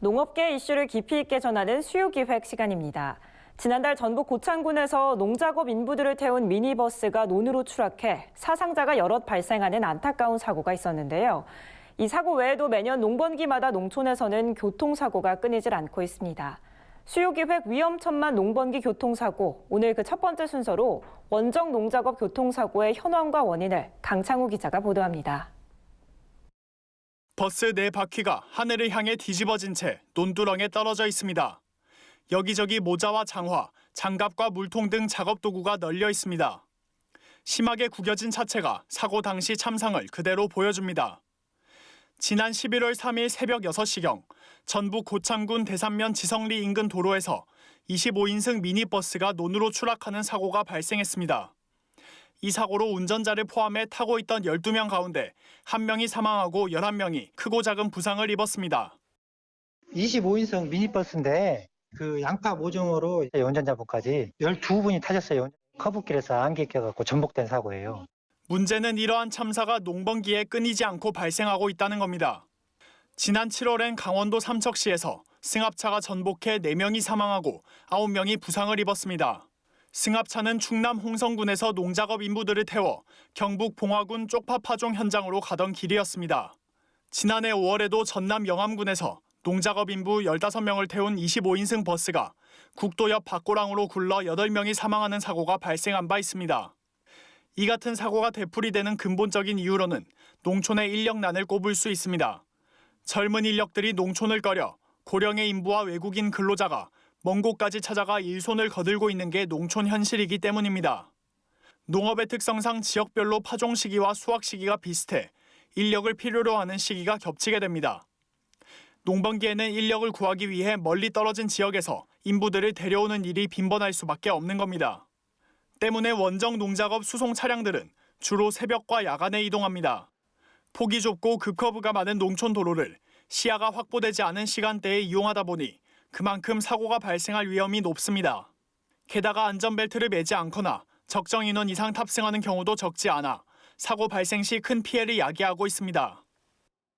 농업계 이슈를 깊이 있게 전하는 수요기획 시간입니다. 지난달 전북 고창군에서 농작업 인부들을 태운 미니버스가 논으로 추락해 사상자가 여럿 발생하는 안타까운 사고가 있었는데요. 이 사고 외에도 매년 농번기마다 농촌에서는 교통사고가 끊이질 않고 있습니다. 수요기획 위험천만 농번기 교통사고, 오늘 그 첫 번째 순서로 원정 농작업 교통사고의 현황과 원인을 강창우 기자가 보도합니다. 버스 4바퀴가 하늘을 향해 뒤집어진 채 논두렁에 떨어져 있습니다. 여기저기 모자와 장화, 장갑과 물통 등 작업 도구가 널려 있습니다. 심하게 구겨진 차체가 사고 당시 참상을 그대로 보여줍니다. 지난 11월 3일 새벽 6시경 전북 고창군 대산면 지성리 인근 도로에서 25인승 미니버스가 논으로 추락하는 사고가 발생했습니다. 이 사고로 운전자를 포함해 타고 있던 12명 가운데 1명이 사망하고 11명이 크고 작은 부상을 입었습니다. 25인승 미니버스인데 그 양파 모종으로 운전자분까지 12분이 타셨어요. 커브길에서 안개 껴갖고 전복된 사고예요. 문제는 이러한 참사가 농번기에 끊이지 않고 발생하고 있다는 겁니다. 지난 7월엔 강원도 삼척시에서 승합차가 전복해 4명이 사망하고 9명이 부상을 입었습니다. 승합차는 충남 홍성군에서 농작업 인부들을 태워 경북 봉화군 쪽파 파종 현장으로 가던 길이었습니다. 지난해 5월에도 전남 영암군에서 농작업 인부 15명을 태운 25인승 버스가 국도 옆 밭고랑으로 굴러 8명이 사망하는 사고가 발생한 바 있습니다. 이 같은 사고가 되풀이되는 근본적인 이유로는 농촌의 인력난을 꼽을 수 있습니다. 젊은 인력들이 농촌을 꺼려 고령의 인부와 외국인 근로자가 먼 곳까지 찾아가 일손을 거들고 있는 게 농촌 현실이기 때문입니다. 농업의 특성상 지역별로 파종 시기와 수확 시기가 비슷해 인력을 필요로 하는 시기가 겹치게 됩니다. 농번기에는 인력을 구하기 위해 멀리 떨어진 지역에서 인부들을 데려오는 일이 빈번할 수밖에 없는 겁니다. 때문에 원정 농작업 수송 차량들은 주로 새벽과 야간에 이동합니다. 폭이 좁고 급커브가 많은 농촌 도로를 시야가 확보되지 않은 시간대에 이용하다 보니 그만큼 사고가 발생할 위험이 높습니다. 게다가 안전벨트를 매지 않거나 적정 인원 이상 탑승하는 경우도 적지 않아 사고 발생 시 큰 피해를 야기하고 있습니다.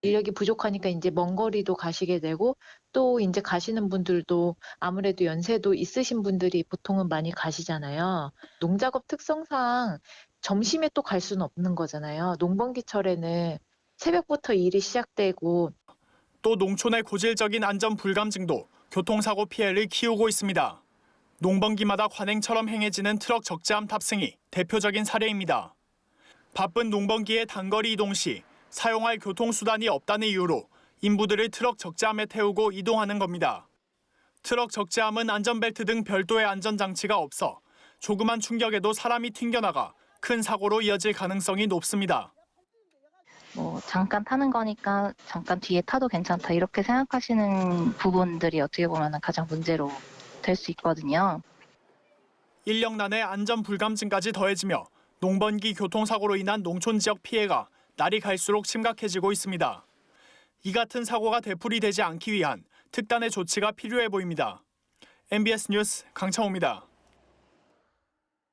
인력이 부족하니까 이제 먼 거리도 가시게 되고 또 이제 가시는 분들도 아무래도 연세도 있으신 분들이 보통은 많이 가시잖아요. 농작업 특성상 점심에 또 갈 수는 없는 거잖아요. 농번기철에는 새벽부터 일이 시작되고 또 농촌의 고질적인 안전 불감증도 교통사고 피해를 키우고 있습니다. 농번기마다 관행처럼 행해지는 트럭 적재함 탑승이 대표적인 사례입니다. 바쁜 농번기의 단거리 이동 시 사용할 교통수단이 없다는 이유로 인부들을 트럭 적재함에 태우고 이동하는 겁니다. 트럭 적재함은 안전벨트 등 별도의 안전장치가 없어 조그만 충격에도 사람이 튕겨나가 큰 사고로 이어질 가능성이 높습니다. 잠깐 타는 거니까 잠깐 뒤에 타도 괜찮다 이렇게 생각하시는 부분들이 어떻게 보면 가장 문제로 될 수 있거든요. 인력난에 안전 불감증까지 더해지며 농번기 교통사고로 인한 농촌 지역 피해가 날이 갈수록 심각해지고 있습니다. 이 같은 사고가 되풀이되지 않기 위한 특단의 조치가 필요해 보입니다. MBS 뉴스 강창호입니다.